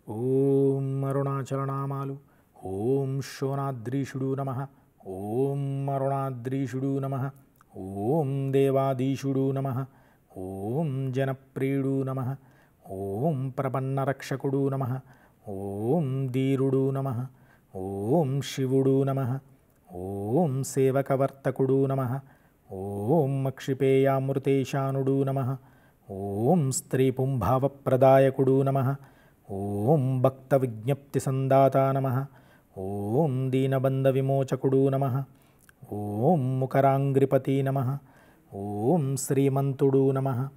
ఓం అరుణాచలనామాలు. ఓం శోనాద్రీషుడు నమ. ఓం అరుణాద్రీషుడు నమ. ఓం దేవాదీశుడు నమ. ఓం జనప్రియుడు నమ. ఓం ప్రపన్నరక్షకుడు నమ. ఓం ధీరుడు నమ. ఓం శివుడు నమ. ఓం సేవకవర్తకుడు నమ. ఓం అక్షిపేయామృతేశానుడు నమ. ఓం స్త్రీపుంభావప్రదాయకుడు నమ. ఓం భక్త విజ్ఞప్తి సందాత నమ. ఓం దీనబంధ విమోచకుడు నమ. ఓం ముకరాంగ్రిపతి నమ. ఓం శ్రీమంతుడు నమ.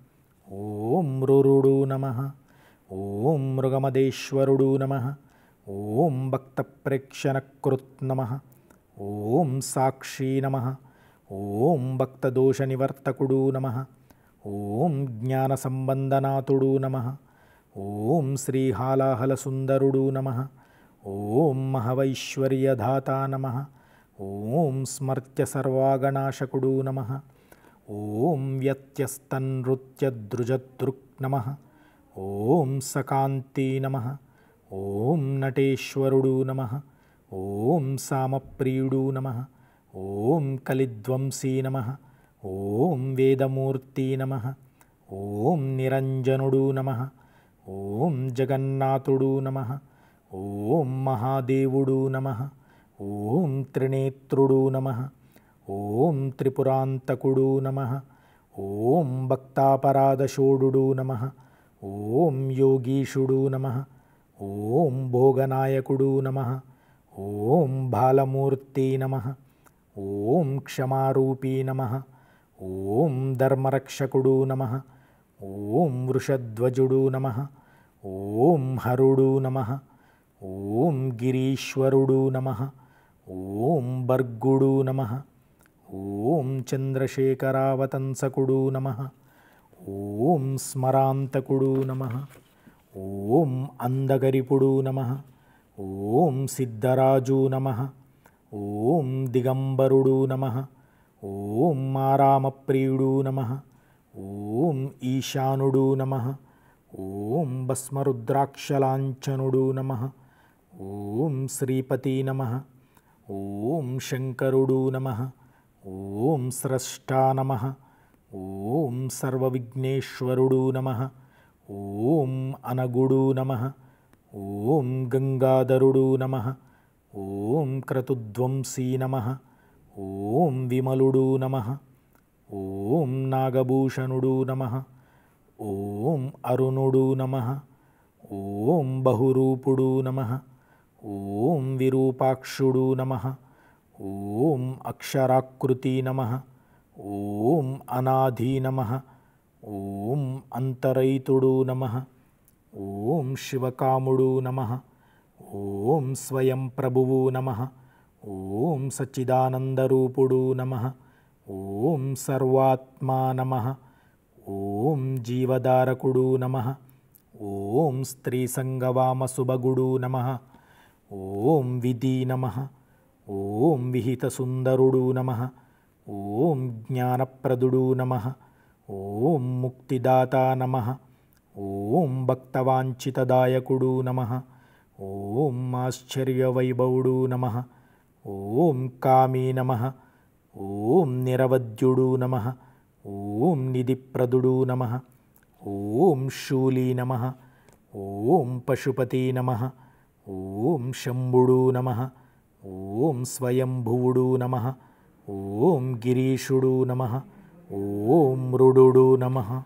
ఓం మృరుడు నమ. ఓం మృగమదేశ్వరుడు నమ. ఓం భక్త ప్రేక్షణకృత్ నమ. ఓం సాక్షి నమ. ఓం భక్తదోష నివర్తకుడు నమ. ఓం జ్ఞాన సంబంధనాథుడు నమ. ఓం శ్రీహాలాహలసుందరుడు నమ. ఓం మహవైశ్వర్యధాత నమ. ఓం స్మర్త్య సర్వాగణాశకుడు నమ. ఓం వ్యత్యస్తనృత్యద్రుజదృక్ నమ. ఓం సకాంతి నమ. ఓం నటేశ్వరుడు నమ. ఓం సామప్రియుడు నమ. ఓం కలిధ్వంసీ నమ. ఓం వేదమూర్తి నమ. ఓం నిరంజనుడు నమ. ఓం జగన్నాథుడు నమ. ఓం మహాదేవుడు నమ. ఓం త్రినేత్రుడు నమ. ఓం త్రిపురాంతకుడు నమ. ఓం భక్తాపరాధశోఢుడు నమ. ఓం యోగీషుడు నమ. ఓం భోగనాయకుడు నమ. ఓం బాలమూర్తి నమ. ఓం క్షమారూపీ నమ. ఓం ధర్మరక్షకుడు నమ. ఓం వృషధ్వజుడు నమ. ఓం హరుడు నమ. ఓం గిరీశ్వరుడు నమ. ఓం భర్గుడు నమ. ఓం చంద్రశేఖరావతంసకుడు నమ. ఓం స్మరాంతకుడు నమ. ఓం అందగరిపుడు నమ. ఓం సిద్ధరాజు నమ. ఓం దిగంబరుడు నమ. ఓం ఆరామప్రియుడు నమ. ఓం ఈశానుడు నమ. ఓం భస్మరుద్రాక్షలాంఛనుడు నమ. ఓం శ్రీపతి నమ. ఓం శంకరుడు నమ. ఓం స్రష్టా నమ. ఓం సర్వవిఘ్నేశ్వరుడు నమ. ఓం అనగుడు నమ. ఓం గంగాధరుడు నమ. ఓం క్రతుధ్వంసీ నమ. ఓం విమలుడు నమ. ఓం నాగభూషణుడు నమ. ఓం అరుణుడు నమ. ఓం బహురూపుడు నమ. ఓం విరూపాక్షుడు నమ. ఓం అక్షరాకృతి నమ. ఓం అనాధి నమ. ఓం అంతరైతుడు నమ. ఓం శివకాముడు నమ. ఓం స్వయం ప్రభువు నమ. ఓం సచ్చిదానందరూపుడు నమ. ఓం సర్వాత్మా నమ. ఓం జీవధారకుడు నమ. ఓం స్త్రీసంగవామసుభగుడు నమ. ఓం విధి నమ. ఓం విహితసుందరుడు నమ. ఓం జ్ఞానప్రదుడు నమ. ఓం ముక్తిదాత నమ. ఓం భక్తవాంఛితదాయకుడు నమ. ఓం ఆశ్చర్యవైభవుడు నమ. ఓం కామీ నమ. ఓం నిరవధ్యుడు నమ. ఓం నిధిప్రదుడు నమ. ఓం శూలీ నమ. ఓం పశుపతి నమ. ఓం శంభుడు నమ. ఓం స్వయంభువుడు నమ. ఓం గిరీషుడు నమ. ఓం మృడుడు నమ.